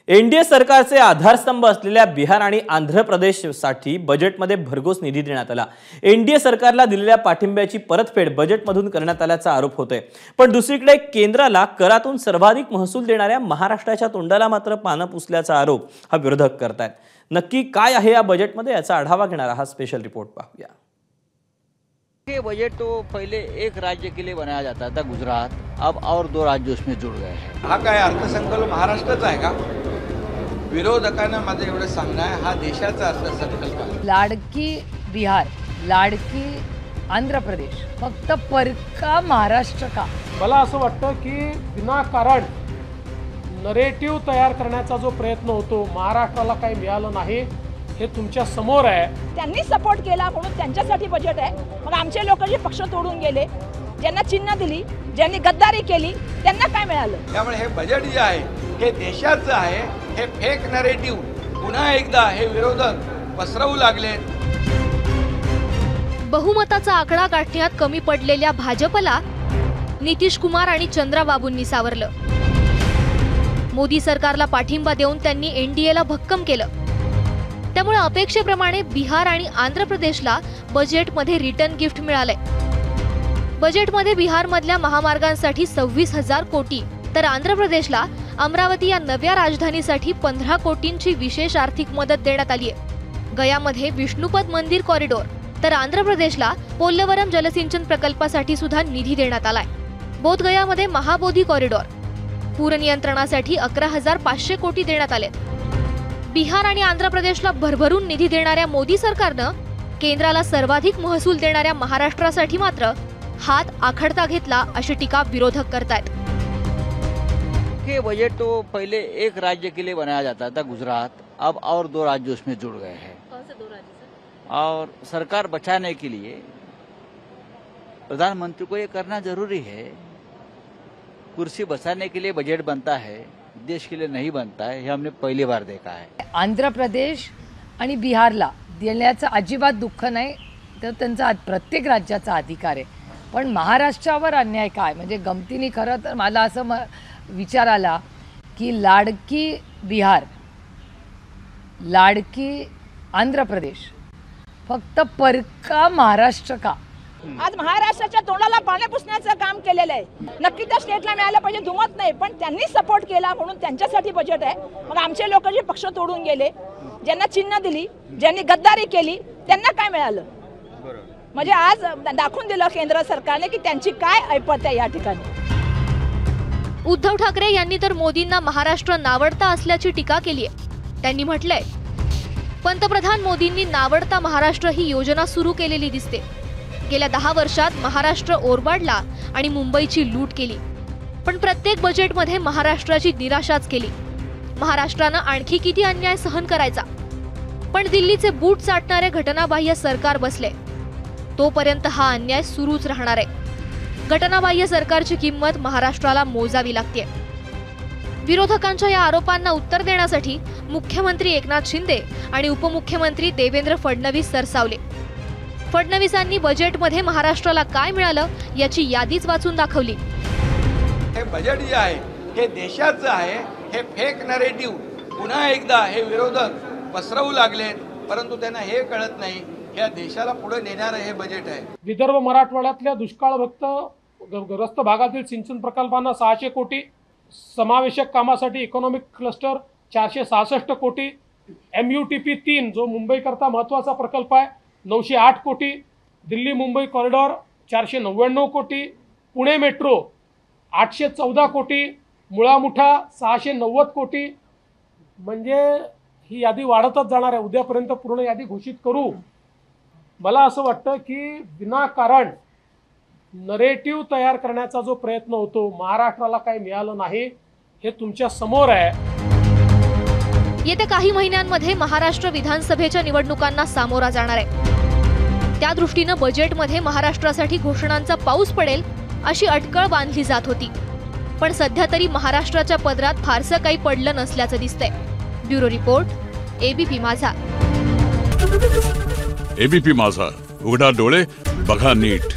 NDA सरकारचे आधारस्तंभ असलेल्या बिहार आणि आंध्र प्रदेशसाठी बजेटमध्ये भरघोस निधी देण्यात आला। एनडीए सरकारला दिलेल्या पाठिंब्याची परतफेड बजेटमधून करण्यात आल्याचा आरोप होतोय। पण दुसरीकडे केंद्राला करातून सर्वाधिक महसूल देणाऱ्या महाराष्ट्राच्या तोंडाला मात्र पानं पुसल्याचा आरोप हा विरोधक करतायत। नक्की काय आहे या बजेटमध्ये याचा आढावा घेणारा हा स्पेशल रिपोर्ट पाहूया। ये बजट तो पहले एक राज्य के लिए बनाया जाता था गुजरात, अब और 2 राज्य उसमें जुड़ गए हैं। हा काय अर्थसंकल्प महाराष्ट्राचा आहे का? विरोधकांना माझं एवढं सांगणं आहे, हा देशाचा अर्थसंकल्प आहे। लाडकी बिहार, लाडकी आंध्र प्रदेश, फक्त परका महाराष्ट्र का? मला असं वाटतं की विनाकारण नरेटिव्ह तयार करण्याचा जो प्रयत्न होतो, महाराष्ट्राला काही मिळालं नाही हे तुमच्या समोर आहे। त्यांनी सपोर्ट केला म्हणून त्यांच्यासाठी बजेट आहे। मग आमचे लोक जे पक्ष तोडून गेले, ज्यांना चिन्ह दिली, ज्यांनी गद्दारी केली, त्यांना काय मिळालं? त्यामुळे हे बजेट जे आहे हे देशाचं आहे। हे फेक नरेटिव्ह पुन्हा एकदा हे विरोधक पसरवू लागले। बहुमताचा आकडा गाठण्यात कमी पडलेल्या भाजपला नितीश कुमार आणि चंद्राबाबूंनी सावरलं। मोदी सरकारला पाठिंबा देऊन त्यांनी एनडीएला भक्कम केलं। त्यामुळे अपेक्षेप्रमाणे बिहार आणि आंध्र प्रदेशला बजेटमध्ये रिटर्न गिफ्ट मिळाले। बजेटमध्ये बिहारमधल्या महामार्गांसाठी 26,000 कोटी तर आंध्र प्रदेशला अमरावती या नव्या राजधानीसाठी 15 कोटींची विशेष आर्थिक मदत देण्यात आली आहे। गयामध्ये विष्णुपद मंदिर कॉरिडॉर तर आंध्र प्रदेशला पोल्लवरम जलसिंचन प्रकल्पासाठी सुद्धा निधी देण्यात आलाय। बोधगयामध्ये महाबोधी कॉरिडॉर, पूर नियंत्रणासाठी 11,500 कोटी देण्यात आले। बिहार आणि आंध्र प्रदेशला भरभरून निधी देणाऱ्या मोदी सरकारनं केंद्राला सर्वाधिक महसूल देणाऱ्या महाराष्ट्रासाठी मात्र हात आखडता घेतला अशी टीका विरोधक करतायत। ये बजट तो पहले एक राज्य के लिए बनाया जाता था गुजरात, अब और 2 राज्य उसमें जुड़ गए हैं। कौन से 2 राज्य सर? और सरकार बचाने के लिए प्रधानमंत्री को ये करना जरूरी है। कुर्सी बचाने के लिए बजट बनता है, देश के लिए नहीं बनता है, ये हमने पहली बार देखा है। आंध्र प्रदेश आणि बिहारला देण्याचं अजिबात दुःख नाही, तर त्यांचा प्रत्येक राज्याचा अधिकार आहे। पण महाराष्ट्रावर अन्याय काय? म्हणजे गमतीने खरं तर मला असं विचार आला की लाडकी बिहार, लाडकी आंध्र प्रदेश, फक्त परका महाराष्ट्र का? आज महाराष्ट्राच्या तोंडाला पाणी पुसण्याचं काम केलेलं आहे। नक्की त्या स्टेटला मिळालं पाहिजे, दुमत नाही, पण त्यांनी सपोर्ट केला म्हणून त्यांच्यासाठी बजेट आहे। मग आमचे लोक जे पक्ष तोडून गेले, ज्यांना चिन्ह दिली, ज्यांनी गद्दारी केली, त्यांना काय मिळालं? म्हणजे आज दाखवून दिलं केंद्र सरकारने की त्यांची काय ऐपत आहे या ठिकाणी। उद्धव ठाकरे यांनी तर मोदींना महाराष्ट्र नावडता असल्याची टीका केली आहे। त्यांनी म्हटलंय, पंतप्रधान मोदींनी नावडता महाराष्ट्र ही योजना सुरू केलेली दिसते। गेल्या 10 वर्षात महाराष्ट्र ओरबाडला आणि मुंबईची लूट केली, पण प्रत्येक बजेटमध्ये महाराष्ट्राची निराशाच केली। महाराष्ट्रानं आणखी किती अन्याय सहन करायचा? पण दिल्लीचे बूट चाटणारे घटनाबाह्य सरकार बसले, तोपर्यंत हा अन्याय सुरूच राहणार आहे। घटनाबाह्य सरकारची किंमत महाराष्ट्राला मोजावी लागते। विरोधकांच्या या आरोपांना उत्तर देण्यासाठी मुख्यमंत्री एकनाथ शिंदे आणि उपमुख्यमंत्री देवेंद्र फडणवीस सरसावले। फडणवीसांनी बजेटमध्ये महाराष्ट्राला काय मिळालं याची यादीच वाचून दाखवली। हे बजेट जे आहे हे देशाचं आहे। हे फेक नरेटिव्ह पुन्हा एकदा हे विरोधक पसरवू लागले, परंतु त्यांना हे कळत नाही या देशाला पुढे नेणारं हे बजेट आहे। विदर्भ मराठवाड्यातल्या दुष्काळग्रस्त भागातील सिंचन प्रकल्पांना 600 कोटी, समावेशक कामासाठी इकॉनॉमिक क्लस्टर 466 कोटी, MUTP 3 जो मुंबईकरता महत्त्वाचा प्रकल्प आहे 908 कोटी, दिल्ली मुंबई कॉरिडॉर 499 कोटी, पुणे मेट्रो 814 कोटी, मुळामुठा 690 कोटी। म्हणजे ही यादी वाढतच जाणार आहे। उद्यापर्यंत पूर्ण यादी घोषित करू। मला असं वाटतं की विनाकारण नरेटिव्ह तयार करण्याचा जो प्रयत्न होतो, महाराष्ट्राला काही मिळालं नाही हे तुमच्या समोर आहे। येत्या काही महिन्यांमध्ये महाराष्ट्र विधानसभेच्या निवडणुकांना सामोरा जाणार आहे। त्या दृष्टीनं बजेटमध्ये महाराष्ट्रासाठी घोषणांचा पाऊस पडेल अशी अटकळ बांधली जात होती, पण सध्या तरी महाराष्ट्राच्या पदरात फारसं काही पडलं नसल्याचं दिसतंय। ब्युरो रिपोर्ट, ABP माझा। ABP माझा, उघडा डोळे बघा नीट।